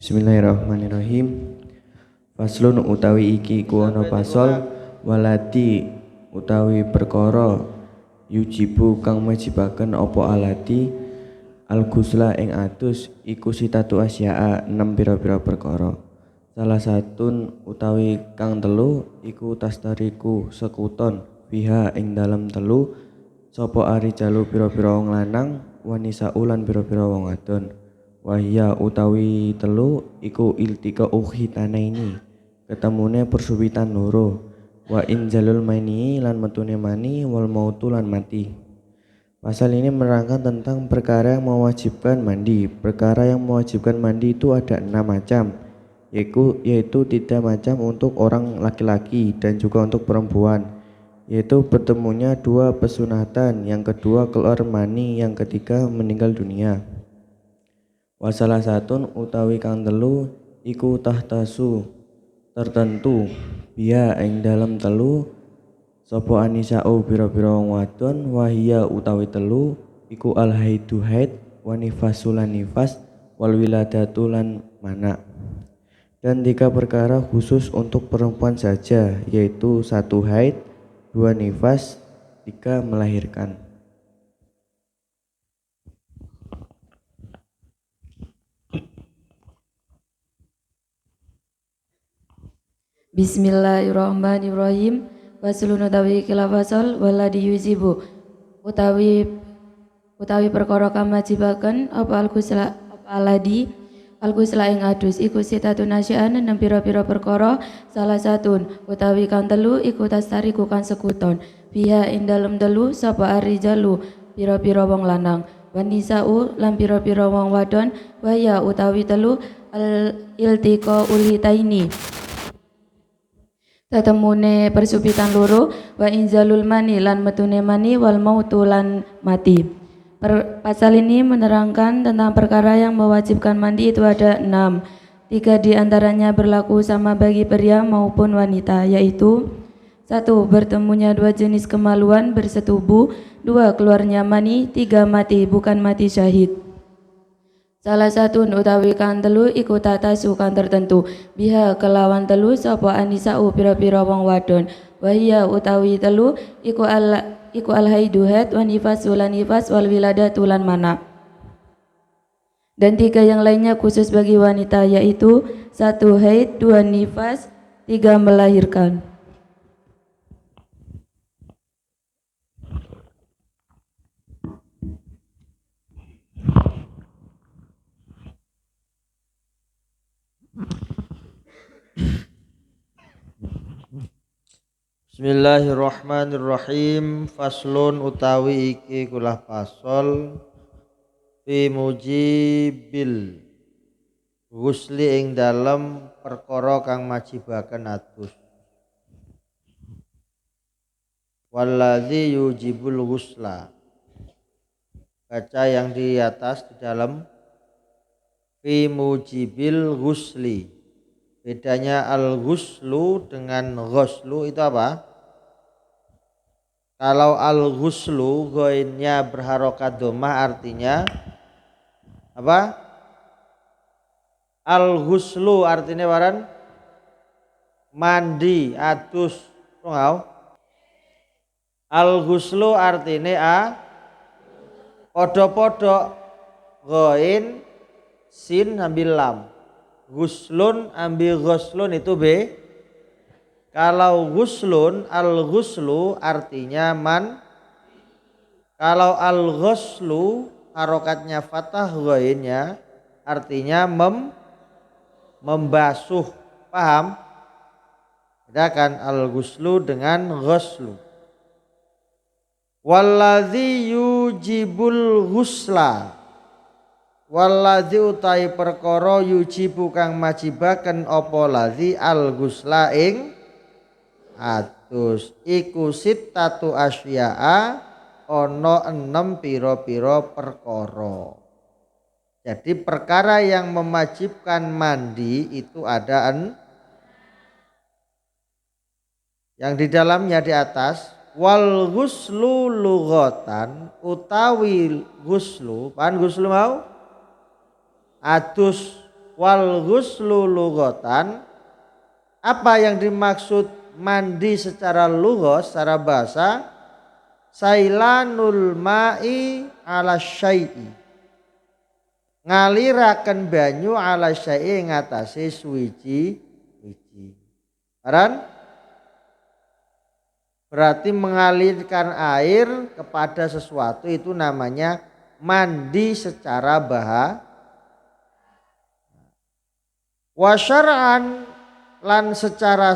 Bismillahirrahmanirrahim. Faslun utawi iki ku ana pasol waladi utawi perkara yujibu kang majibaken apa alati al-ghusla ing adus iku sitatu asya'a 6 pira-pira perkara. Salah satun utawi kang telu iku tastariku sekuton biha ing dalem telu sapa arijalu pira-pira wong lanang wanisa ulan pira-pira wong wadon. Wahya utawi telu iku iltika ukhitanaini ketemune persuwitan loro wa injalul mani lan metune mani wal mautu lan mati. Pasal ini menerangkan tentang perkara yang mewajibkan mandi. Perkara yang mewajibkan mandi itu ada 6 macam, yaitu 3 macam untuk orang laki-laki dan juga untuk perempuan, yaitu bertemunya 2 pesunatan, yang kedua keluar mani, yang ketiga meninggal dunia. Wasalah satun utawi kang telu iku tahtasu tertentu biya ing dalam telu sapa anisa'u pira-pira wong wadon wahia utawi telu iku al haidu haid wa nifasul nifas wal wiladatu lan mana. Dan 3 perkara khusus untuk perempuan saja, yaitu 1 haid, 2 nifas, 3 melahirkan. Bismillahirrahmanirrahim. Faslun utawi kila fasal waladi yujibu utawi perkara kang majibaken apa al-ghusla apa aladi al-ghusla ing adus iku sitatun nasya'an 6 pira-pira perkara. Salah satun utawi kang telu iku tastariku kang sekuton biha ing dalem telu sapa arijalu pira-pira wong lanang wanisa'u lan pira-pira wong wadon waya utawi telu al iltiqa ulhitaini tetemune persupitan loro wa inzalul mani lan metune mani wal mautu lan mati. Pasal ini menerangkan tentang perkara yang mewajibkan mandi itu ada 6. 3 di antaranya berlaku sama bagi pria maupun wanita, yaitu 1. Bertemunya 2 jenis kemaluan bersetubuh, 2. Keluarnya mani, 3. Mati bukan mati syahid. Salah satu utawi kang telu iku tatasu kang tertentu biha kelawan telu sapa anisa'u pira-pira wong wadon wahia utawi telu iku al haiduhat wa nifas lan nifas wal wiladatu lan mana. Dan 3 yang lainnya khusus bagi wanita, yaitu 1 haid, 2 nifas, 3 melahirkan. Bismillahirrahmanirrahim. Faslun utawi iki kulah pasol fi mujibil ghusli ing dalem perkara kang majibaken adus. Wallazi yujibul ghusla, baca yang di atas di dalam fi mujibil ghusli. Bedanya al-ghuslu dengan ghuslu itu apa? Kalau al-ghuslu ghainnya berharokat dhammah artinya apa? Al-ghuslu artinya waran mandi adus. Tungau. Al-ghuslu artinya podo-podo ghain sin ambil lam. Ghuslun ambil ghuslun itu B. Kalau ghuslun al-ghuslu artinya man. Kalau al-ghuslu harokatnya fathah ghainnya artinya membasuh. Paham? Bedakan al-ghuslu dengan ghuslu. Wallazi yujibul ghusla, waladzi utai perkara yujibu kang majibaken apa ladzi al ghusla ing adus iku sittatu asya'a ana 6 pira-pira perkara. Jadi perkara yang mewajibkan mandi itu ada yang di dalamnya di atas wal ghuslu lughatan utawi ghuslu pan ghuslu mau adus wal ghuslu lughatan, apa yang dimaksud mandi secara lughah, secara bahasa? Sailanul ma'i ala syai'i, ngaliraken banyu ala syai'i ngatasi suwiji wiji. Paran? Berarti mengalirkan air kepada sesuatu itu namanya mandi secara bahasa. Wa syar'an, lan secara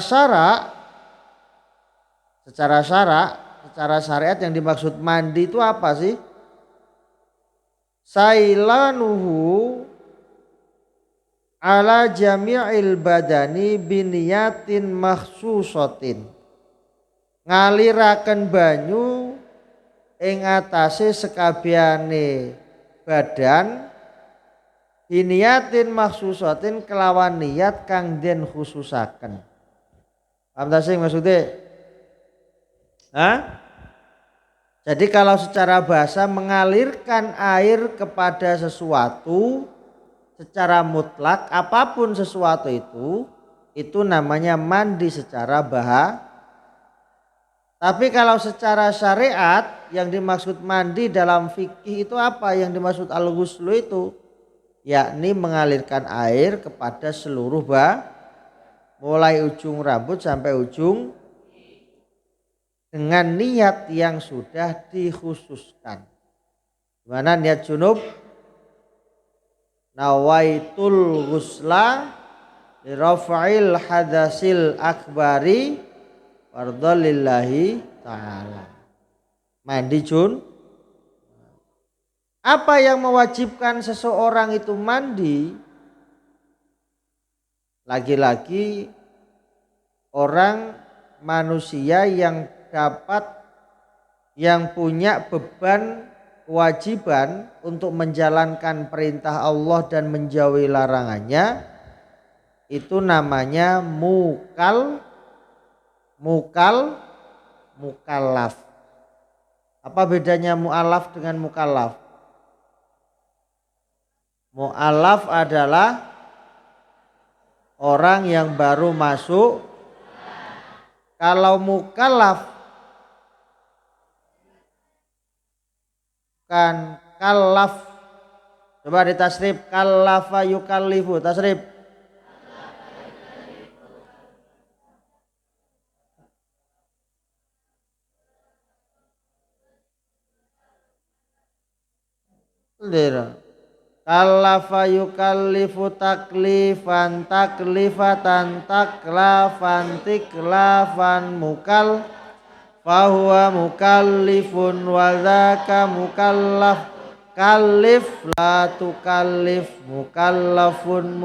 syariat yang dimaksud mandi itu apa sih? Sailanuhu ala jami'il badani biniyatin makhsusatin, ngaliraken banyu ing atase sekabehane badan biniyatin makhsusatin kelawan niat kang den khususaken. Paham ta sing maksudnya? Jadi kalau secara bahasa mengalirkan air kepada sesuatu secara mutlak, apapun sesuatu itu namanya mandi secara bahasa. Tapi kalau secara syariat yang dimaksud mandi dalam fikih itu apa? Yang dimaksud al-ghuslu itu yakni mengalirkan air kepada seluruh mulai ujung rambut sampai ujung, dengan niat yang sudah dikhususkan. Gimana niat junub? Nawaitul ghusla li rafa'il hadasil akbari fardhalillahi ta'ala. Mandi jun. Apa yang mewajibkan seseorang itu mandi? Lagi-lagi orang manusia yang punya beban kewajiban untuk menjalankan perintah Allah dan menjauhi larangannya, itu namanya mukallaf. Apa bedanya mu'alaf dengan mukallaf? Mu'alaf adalah orang yang baru masuk. Kalau mukallaf kan kallaf. Coba ditasrif, kallafa yukallifu, tasrif. Kallafa yukallifu taklifan taklifatan taklafan tiklafan mukal fahuwa mukallifun wa dzaka mukallaf kallif la tukallif mukallafun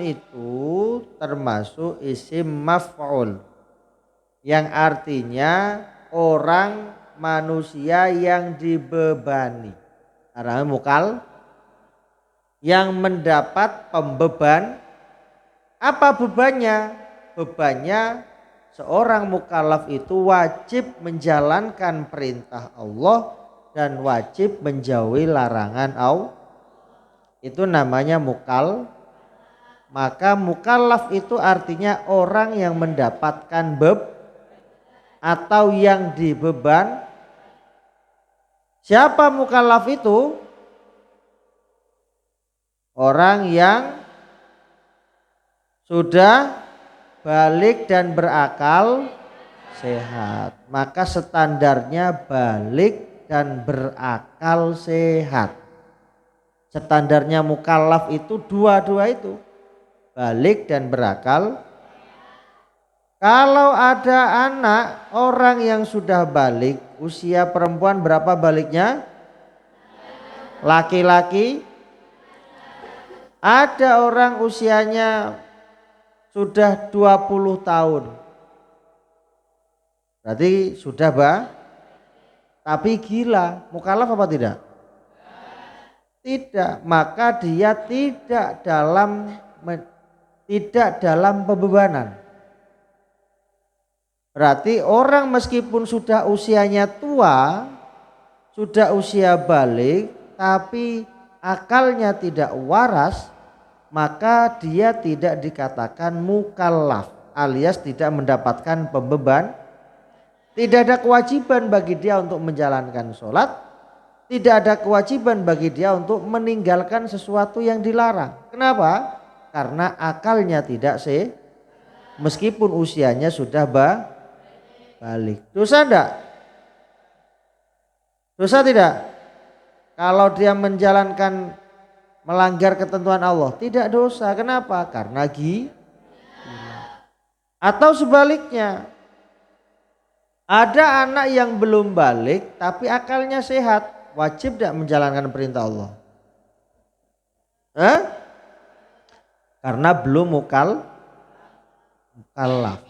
itu termasuk isim maf'ul yang artinya orang manusia yang dibebani. Karena yang mendapat pembeban. Apa bebannya? Bebannya seorang mukallaf itu wajib menjalankan perintah Allah dan wajib menjauhi larangan Allah. Itu namanya Maka mukallaf itu artinya orang yang mendapatkan atau yang dibeban. Siapa mukallaf itu? Orang yang sudah balik dan berakal sehat. Maka standarnya balik dan berakal sehat. Standarnya mukallaf itu dua-dua itu. Balik dan berakal. Kalau ada anak orang yang sudah balik, usia perempuan berapa baliknya? Laki-laki. Ada orang usianya sudah 20 tahun. Berarti sudah tapi gila, mukallaf apa tidak? Tidak, maka dia tidak dalam pembebanan. Berarti orang meskipun sudah usianya tua, sudah usia balik, tapi akalnya tidak waras, maka dia tidak dikatakan mukallaf alias tidak mendapatkan pembeban. Tidak ada kewajiban bagi dia untuk menjalankan sholat, tidak ada kewajiban bagi dia untuk meninggalkan sesuatu yang dilarang. Kenapa? Karena akalnya tidak meskipun usianya sudah balik. Dosa enggak? Dosa tidak? Kalau dia menjalankan melanggar ketentuan Allah, tidak dosa. Kenapa? Karena atau sebaliknya, ada anak yang belum balik tapi akalnya sehat, wajib tidak menjalankan perintah Allah? Karena belum mukallaf.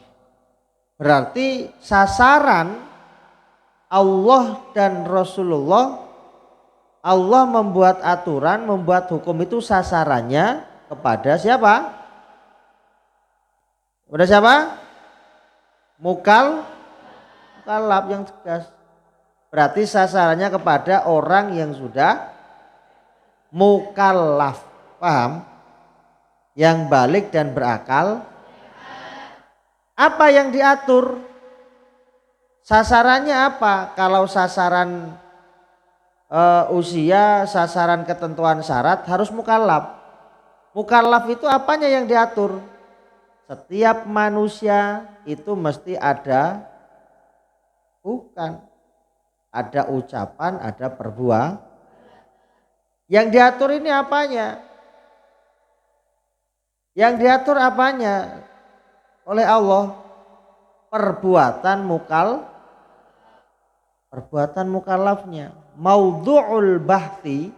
Berarti sasaran Allah dan Rasulullah, Allah membuat aturan, membuat hukum itu sasarannya kepada siapa? Kepada siapa? Mukallaf yang tegas. Berarti sasarannya kepada orang yang sudah mukallaf. Paham? Yang balik dan berakal. Apa yang diatur? Sasarannya apa? Kalau sasaran usia, sasaran ketentuan syarat harus mukallaf. Mukallaf itu apanya yang diatur? Setiap manusia itu mesti ada ada ucapan, ada perbuatan. Yang diatur ini apanya? Yang diatur apanya? Oleh Allah, perbuatan mukallafnya. Maudhu'ul bahti,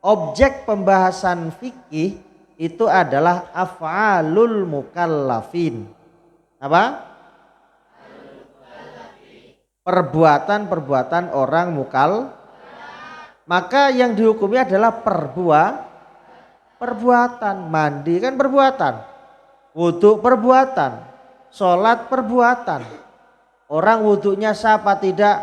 objek pembahasan fikih itu adalah af'alul mukallafin. Apa? Perbuatan orang mukallaf. Maka yang dihukumi adalah perbuatan. Mandi kan perbuatan, wudhu perbuatan, sholat perbuatan. Orang wudhunya sah apa tidak?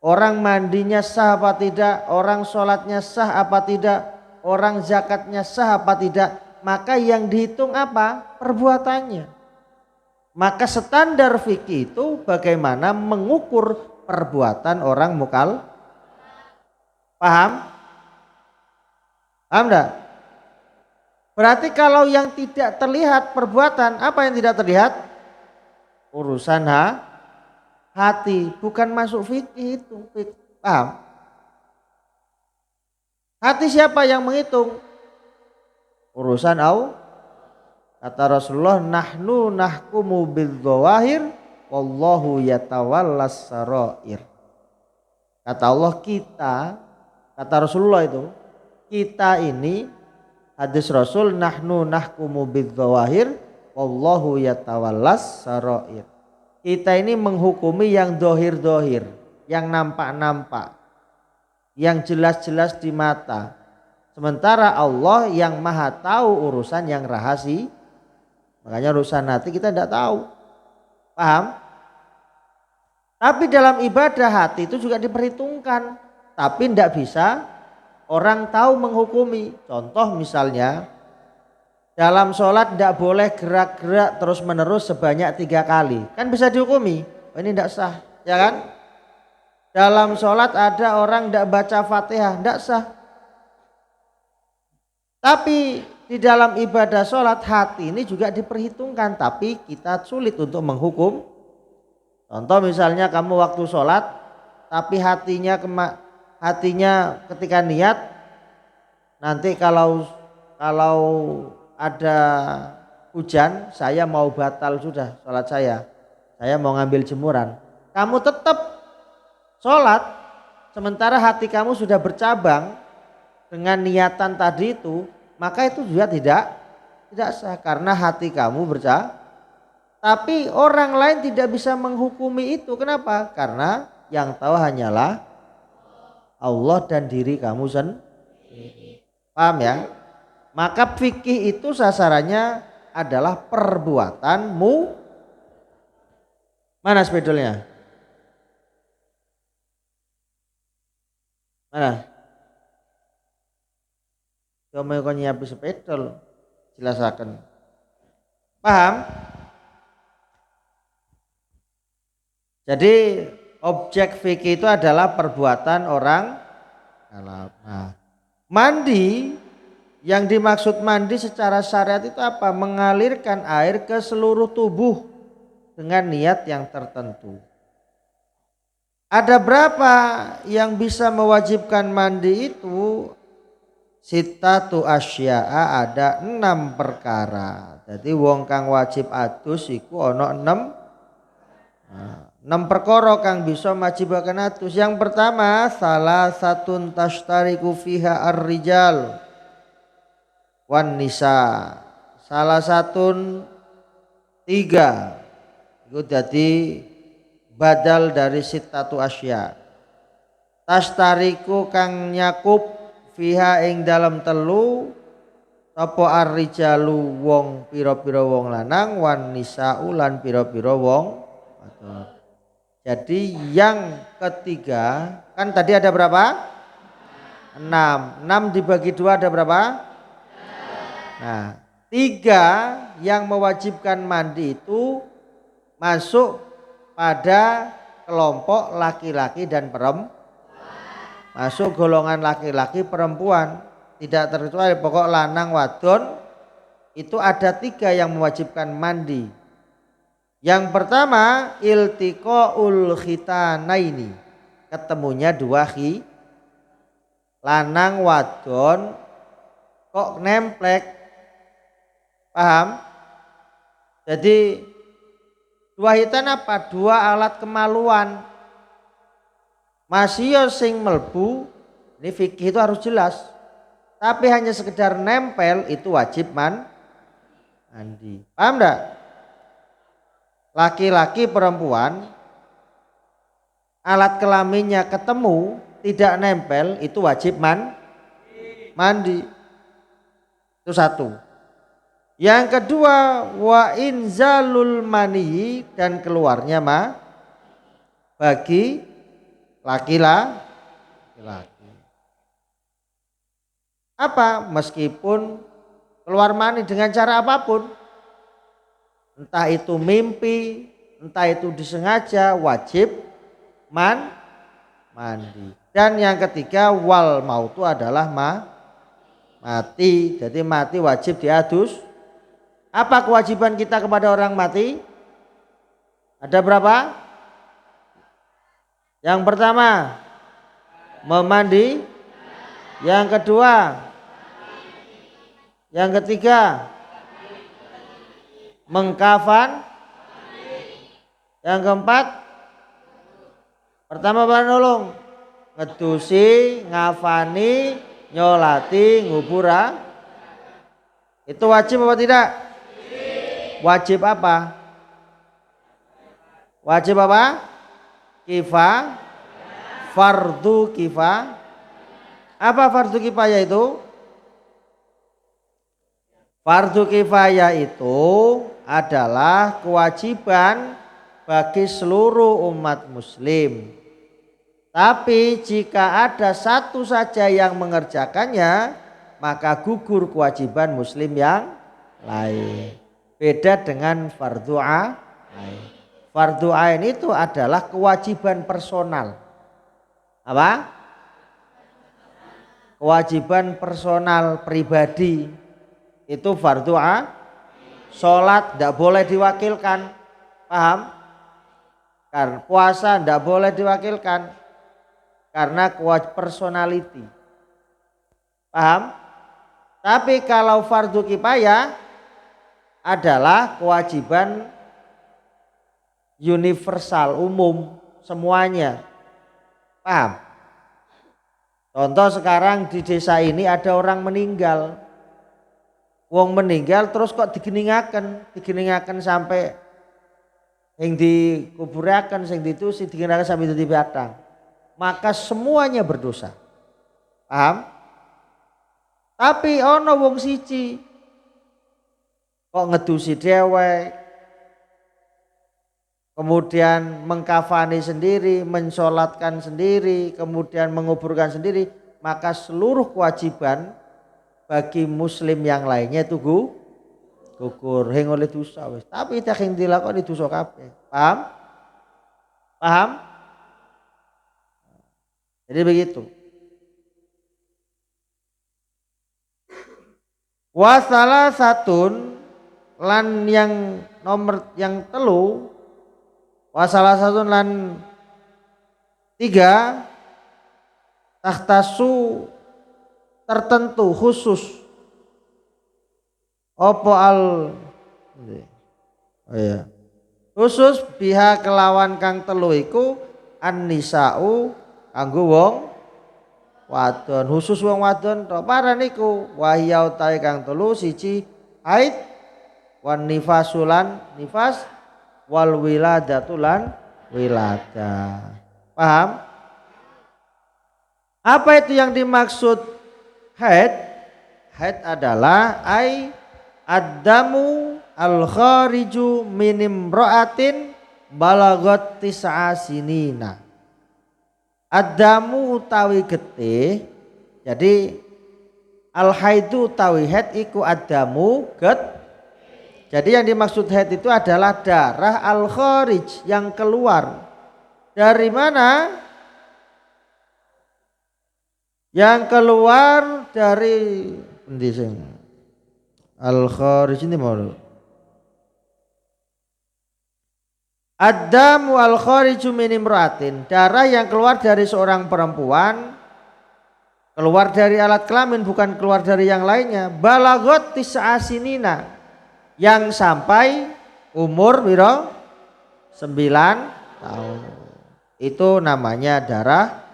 Orang mandinya sah apa tidak? Orang sholatnya sah apa tidak? Orang zakatnya sah apa tidak? Maka yang dihitung apa? Perbuatannya. Maka standar fikih itu bagaimana mengukur perbuatan orang mukallaf. Paham? Paham enggak? Berarti kalau yang tidak terlihat perbuatan, apa yang tidak terlihat? Urusan hati, bukan masuk fikih itu. Paham? Hati siapa yang menghitung? Urusan Allah. Kata Rasulullah, nahnu nahkumu bidzawahir wallahu yatawallas sarair. Kata Allah kata Rasulullah itu, kita ini, hadis Rasul, nahnu nahkumu bidzawahir wallahu yatawallas sarair. Kita ini menghukumi yang dohir-dohir, yang nampak-nampak, yang jelas-jelas di mata. Sementara Allah yang maha tahu urusan yang rahasia. Makanya urusan hati kita tidak tahu. Paham? Tapi dalam ibadah hati itu juga diperhitungkan. Tapi tidak bisa orang tahu menghukumi. Contoh misalnya, dalam sholat tidak boleh gerak-gerak terus menerus sebanyak 3 kali. Kan bisa dihukumi. Oh, ini tidak sah, ya kan? Dalam sholat ada orang tidak baca Fatihah, tidak sah. Tapi di dalam ibadah sholat hati ini juga diperhitungkan, tapi kita sulit untuk menghukum. Contoh misalnya kamu waktu sholat, tapi hatinya ketika niat, nanti kalau ada hujan, saya mau batal sudah sholat saya mau ngambil jemuran. Kamu tetap sholat, sementara hati kamu sudah bercabang dengan niatan tadi itu, maka itu juga tidak sah karena hati kamu bercabang. Tapi orang lain tidak bisa menghukumi itu. Kenapa? Karena yang tahu hanyalah Allah dan diri kamu sendiri. Paham ya? Maka fikih itu sasarannya adalah perbuatanmu. Mana spidolnya? Mana? Cuma kok nyiapin sepeda lho. Jelasaken. Paham? Jadi objek fikih itu adalah perbuatan orang Arab. Nah, mandi yang dimaksud mandi secara syariat itu apa? Mengalirkan air ke seluruh tubuh dengan niat yang tertentu. Ada berapa yang bisa mewajibkan mandi itu? Sittatu asya'a, ada 6 perkara. Jadi wong kang wajib adus iku ana 6 perkara kang bisa majibaken adus. Yang pertama, salah satun tashtariku fiha ar-rijal wan nisa. Salah satun 3. Itu jadi badal dari sittatu asya. Tashtariku kang nyakup fiha ing dalam telu apa ar-rijalu wong pira-pira wong lanang wan nisa'u lan pira-pira wong wadon. Jadi yang ketiga kan tadi ada berapa? 6. 6 dibagi 2 ada berapa? Nah, 3 yang mewajibkan mandi itu masuk pada kelompok laki-laki dan perempuan. Masuk golongan laki-laki perempuan, tidak terkecuali pokok lanang wadon itu ada 3 yang mewajibkan mandi. Yang pertama iltiqaul khitanaini, ketemunya 2 lanang wadon kok nemplek. Paham? Jadi 2 khitan apa? 2 alat kemaluan. Masih sing melbu, ini fikih itu harus jelas. Tapi hanya sekedar nempel itu wajib mandi. Paham enggak? Laki-laki perempuan alat kelaminnya ketemu tidak nempel itu wajib mandi. Itu 1. Yang kedua wa inzalul mani, dan keluarnya bagi laki-laki. Apa? Meskipun keluar mani dengan cara apapun, entah itu mimpi, entah itu disengaja, wajib mandi. Dan yang ketiga wal mautu adalah mati. Jadi mati wajib diadus. Apa kewajiban kita kepada orang mati? Ada berapa? Yang pertama memandi, yang kedua, yang ketiga mengkafan, yang keempat pertama nolong ngedusi, ngafani, nyolati, ngubura. Itu wajib apa tidak? Wajib apa? Wajib apa? Fardu kifah. Apa fardu kifayah itu? Fardu kifayah itu adalah kewajiban bagi seluruh umat muslim. Tapi jika ada satu saja yang mengerjakannya, maka gugur kewajiban muslim yang lain. Beda dengan fardu ain. Fardu ain itu adalah kewajiban personal. Apa? Kewajiban personal pribadi. Itu fardu ain. Sholat tidak boleh diwakilkan. Paham? Karena puasa tidak boleh diwakilkan. Karena personality. Paham? Tapi kalau fardu kifayah adalah kewajiban universal, umum, semuanya. Paham? Contoh sekarang di desa ini ada orang meninggal. Wong meninggal terus kok digeningaken sampai yang dikuburaken, yang ditusi digeningaken sampai di batang. Maka semuanya berdosa. Paham? Tapi ono wong siji kok ngedusi dewek, kemudian mengkafani sendiri, mensolatkan sendiri, kemudian menguburkan sendiri, maka seluruh kewajiban bagi muslim yang lainnya itu gugur hing oleh dosa wis. Tapi tak hing dilakoni dosa kabeh. Paham? Paham? Jadi begitu. Wasalah satun lan yang nomor yang telu, wasalah satun lan 3 tahtasu tertentu khusus opo al oh iya. Khusus biha kelawan kang telu iku an-nisa'u kanggo wong wadon, khusus wong wadon to para niku wahya utahe kang telu siji haid wan nifasulan nifas wal wiladatulan wiladah. Paham? Apa itu yang dimaksud haid? Haid adalah ad-damu al-khariju min imra'atin balagot tis'a sinina. Ad-damu utawi getih. Jadi al-haidu utawi haid iku ad-damu Jadi yang dimaksud haid itu adalah darah al-kharij yang keluar. Dari mana? Yang keluar dari al-kharij ini mau. Ad-damu al-khariju min imra'atin, darah yang keluar dari seorang perempuan, keluar dari alat kelamin bukan keluar dari yang lainnya. Balagot tis'a sinina, yang sampai umur biro 9 tahun. Itu namanya darah.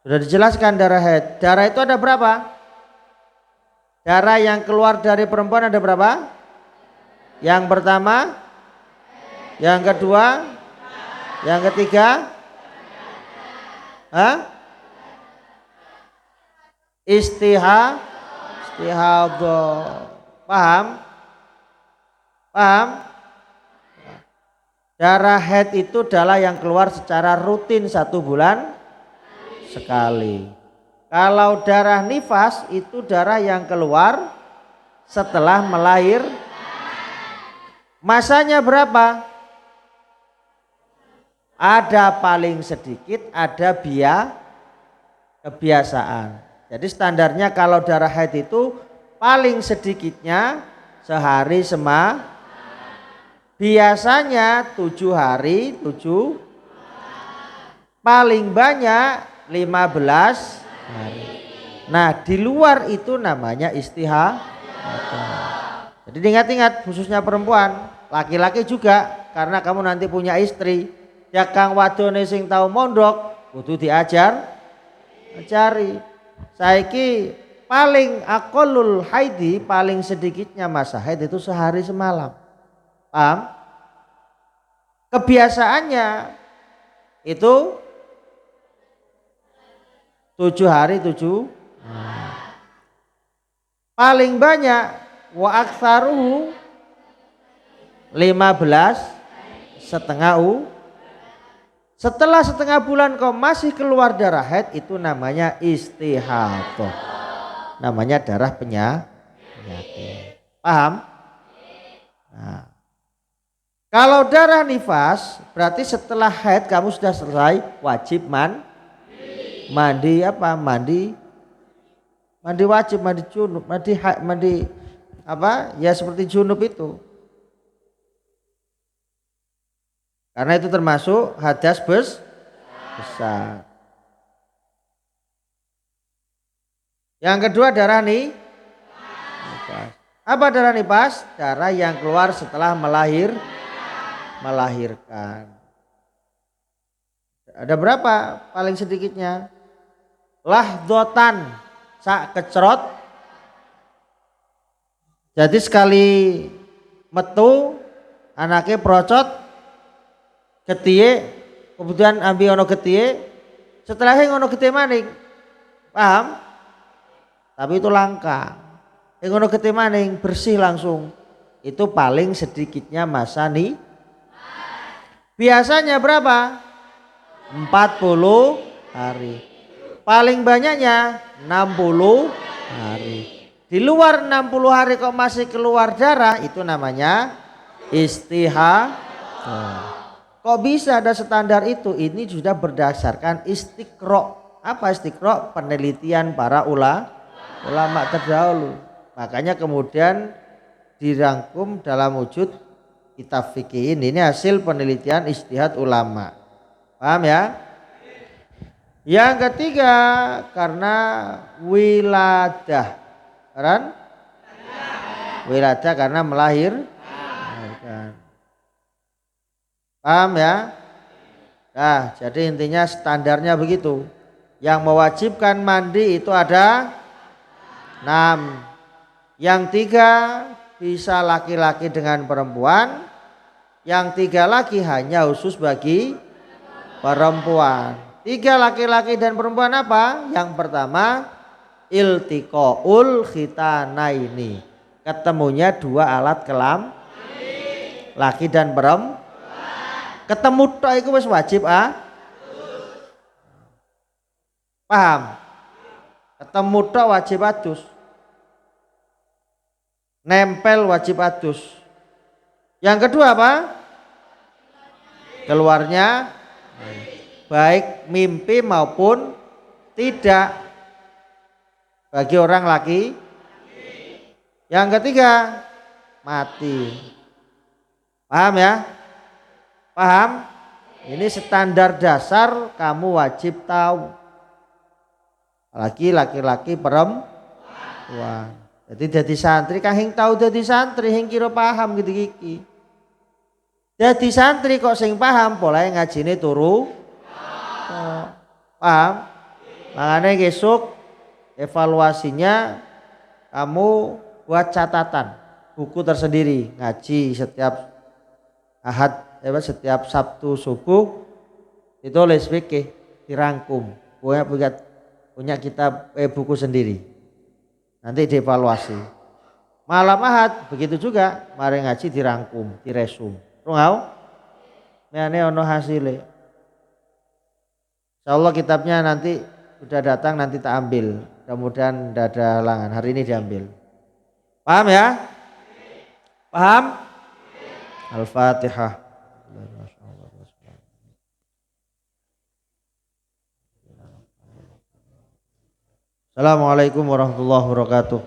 Sudah dijelaskan darah haid. Darah itu ada berapa? Darah yang keluar dari perempuan ada berapa? Yang pertama, yang kedua, yang ketiga, istihadah. Paham? Paham? Darah haid itu adalah yang keluar secara rutin 1 bulan sekali. Kalau darah nifas itu darah yang keluar setelah melahir. Masanya berapa? Ada paling sedikit, ada kebiasaan. Jadi standarnya kalau darah haid itu paling sedikitnya sehari biasanya 7 hari 7, paling banyak 15 hari. Nah di luar itu namanya istihadah. Jadi ingat-ingat khususnya perempuan, laki-laki juga, karena kamu nanti punya istri. Ya kang wadone sing tau mondok kudu ajari. Saiki paling aqallul haidi, paling sedikitnya masa haid itu sehari semalam. Paham? Kebiasaannya itu 7 hari 7. Paling banyak wa aktsaruhu 15,5 Setelah setengah bulan kau masih keluar darah haid, itu namanya istihadah. Namanya darah penyakit. Paham? Nah. Kalau darah nifas berarti setelah haid kamu sudah selesai, wajib mandi apa? Mandi wajib, mandi junub, mandi apa? Ya seperti junub itu. Karena itu termasuk hadas besar. Yang kedua darah nifas. Apa darah nifas? Darah yang keluar setelah melahirkan. Ada berapa paling sedikitnya? Lahdotan, sak kecrot. Jadi sekali metu anaknya procot getiye, kemudian ambil ono getiye, setelahnya ono getiye maning. Paham? Tapi itu langka. Yang ono getiye maning bersih langsung. Itu paling sedikitnya masa nih. Biasanya berapa? 40 hari. Paling banyaknya 60 hari. Di luar 60 hari kok masih keluar darah, itu namanya istihadah. Kok bisa ada standar itu? Ini sudah berdasarkan istiqro. Apa istiqro? Penelitian para ulama terdahulu. Makanya kemudian dirangkum dalam wujud kitab fikih ini. Ini hasil penelitian ijtihad ulama. Paham ya? Yang ketiga karena wiladah. Kan? Wiladah karena melahirkan. Paham ya? Nah, jadi intinya standarnya begitu. Yang mewajibkan mandi itu ada 6. Yang 3 bisa laki-laki dengan perempuan. Yang 3 lagi hanya khusus bagi perempuan. 3 laki-laki dan perempuan apa? Yang pertama iltiqaul khitanaini. Ketemunya 2 alat kelamin laki dan perempuan. Ketemu tok iku wis wajib paham? Ketemu tok wajib adus. Nempel wajib adus. Yang kedua apa? Keluarnya baik mimpi maupun tidak bagi orang laki. Yang ketiga mati. Paham ya? Paham? Ini standar dasar kamu wajib tahu. Apalagi laki-laki perempuan. Jadi santri kahing tahu jadi santri hing kira paham gitu-gitu. Jadi santri kok sing paham polahe ngajine turu. Paham? Makanya besok evaluasinya kamu buat catatan buku tersendiri ngaji setiap Ahad setiap Sabtu subuh ditulis fikih dirangkum punya kitab buku sendiri nanti dievaluasi. Malam Ahad begitu juga mari ngaji dirangkum diresum rungau mene ono hasilnya. Insyaallah kitabnya nanti sudah datang nanti tak ambil, kemudian tidak ada halangan, hari ini diambil. Paham ya? Paham? Al-Fatihah. Assalamualaikum warahmatullahi wabarakatuh.